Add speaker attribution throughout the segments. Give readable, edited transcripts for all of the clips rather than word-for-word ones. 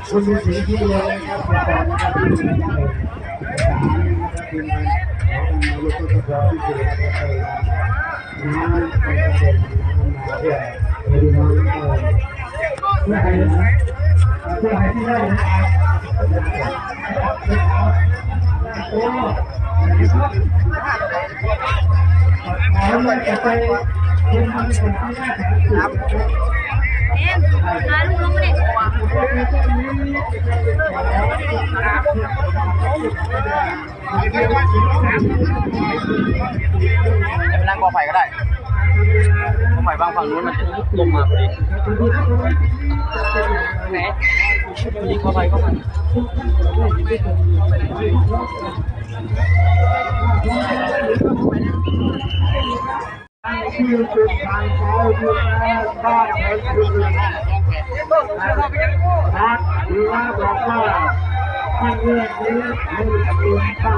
Speaker 1: คุณมีสิ่งที่เลยนะครับขอบคุณนะครับที่มีใจทีมงานของนายกสภาที่เกิดน้ำไปกระเด็นมาเพื่อไปดูน้องเพื่อให้ที่ได้โอ้เราจะไปเป็นคนที่น่าแข็งแกร่ง
Speaker 2: ลูกลงมาดิ
Speaker 3: จะไปนั่งกอไผ่ก็ได้กอไผ่บางฝั่งนู้นมันลงมาพอดีไหนยิงกอไผ่เข้ามา
Speaker 1: ที่จุดทางเขาอยู่บ้านแห่งคุณนักดีว่าบอกว่าท่านเรื่องนี้ไม่ได้ตั้ง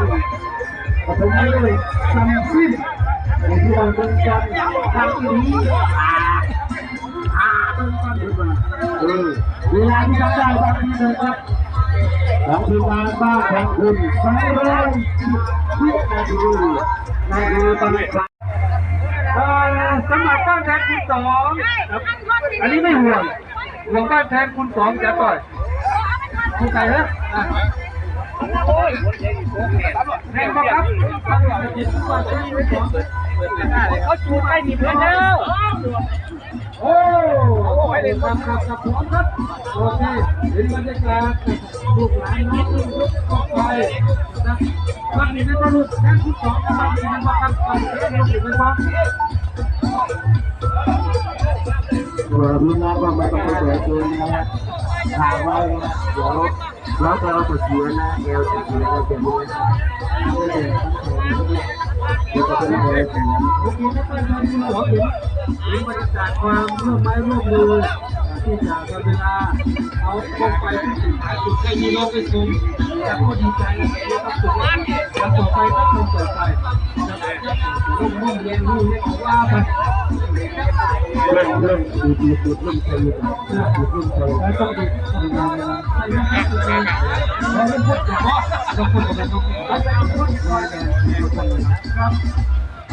Speaker 1: ผมไม่ได้ทำสิ้นในที่เราเป็นการทำนี้เป็นการดีกว่าเวลาที่ทำได้บางทีเลยครับของทีมงานบ้านแห่งคุณใช้เรื่องที่นาทีตั้งใจสมัครบ้านแทนคุณสองอันนี้ไม่ห่วงบ้านแทนคุณสองจะต่อยคุณใส่เหรอแทนบอกครับเขาจูบไปมีเพื่อนแล้วโอ้ไปเลยครับครับพร้อมครับโอเคเห็นบรรยากาศลูกหลานน้องลูกก็ไปวันนี้ได้ลูกแทนคุณสองนะครับมีมาครับไปเล่นลูกอยู่ไหมครับพี่น้องก็ไม่ต้องไปเสียเงินนะถามว่าเดี๋ยวเราจะเอาไปเสียนะเอลจะเสียเราจะดูไม่ได้จะเป็นอะไรกันโอเคไม่เป็นไรที่หัวเห็นบรรยากาศความร่วมไม้ร่วมมือที่จะทำเวลาเอาลงไปที่สุดท้ายสุดใกล้มีโลกไปชมแต่ก็ดีใจแล้วก็สุดแล้วต่อไปก็ชมต่อไปรุ่งเย็นรุ่งเล็กว่าไปเรื่องดีสุดเรื่องใจเรื่องใจแล้วต้องดีงานเราไม่พูดแต่ว่าเราพูดแต่เราพูด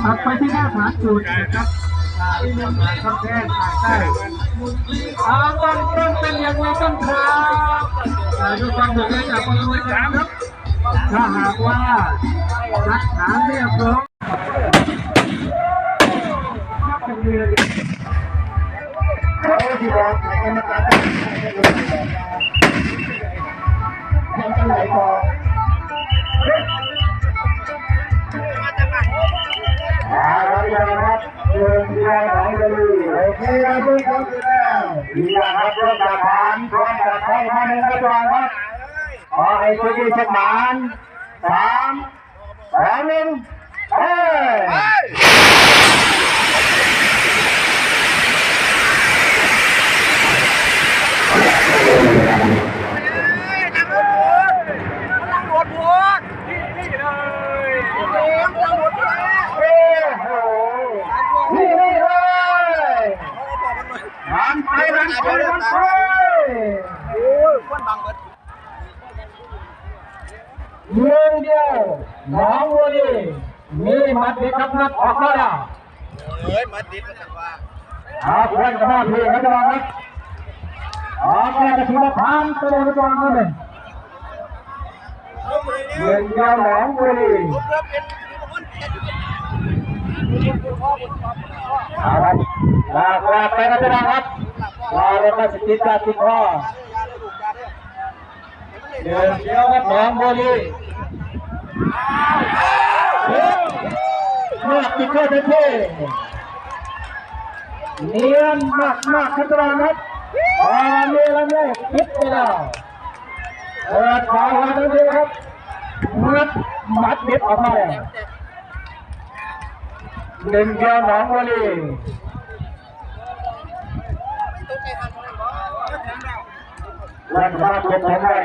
Speaker 1: ครับไปที่หน้าฐานจุดนะครับคำแท้ถ่ายได้ต้องเป็นอย่างไรต้องครับดูความเหนื่อยจากคนรวยครับถ้าหากว่ารักฐานเรียบร้อยเขาที่บอกกรรมการยังจะไหลต่อครับเดินทางไหนก็ดีโอเคครับทุกคนแล้วดีนะครับรถจากผ่านพร้อมจากไทยมาหนึ่งกระจกครับขอให้ทุกท่านสักหมาน3 2 1เฮ้ยเมืองเดียวน้องวัวดีมีมัดดีครับนัดออกแล้วมัดดีมาจากว่าเพื่อนกับพ่อพี่เขาจะมาครับออกแค่จะถือว่าผ่านตัวเองก่อนเลยเมืองเดียวน้องวัวดีครับลากไปกันจะนะครับลาเลยมาสกิดจากที่พ่อเมืองเดียวกับน้องวัวดี ติดเท่เท่เนียนมากมากครับทุกท่านครับเรือลำแรกปิดไปแล้วเปิดฝาหัวทั้งทีครับมัดเด็ดออกมาแล้วหนึ่งเดียวหนองวลีวันสมาคมของไทย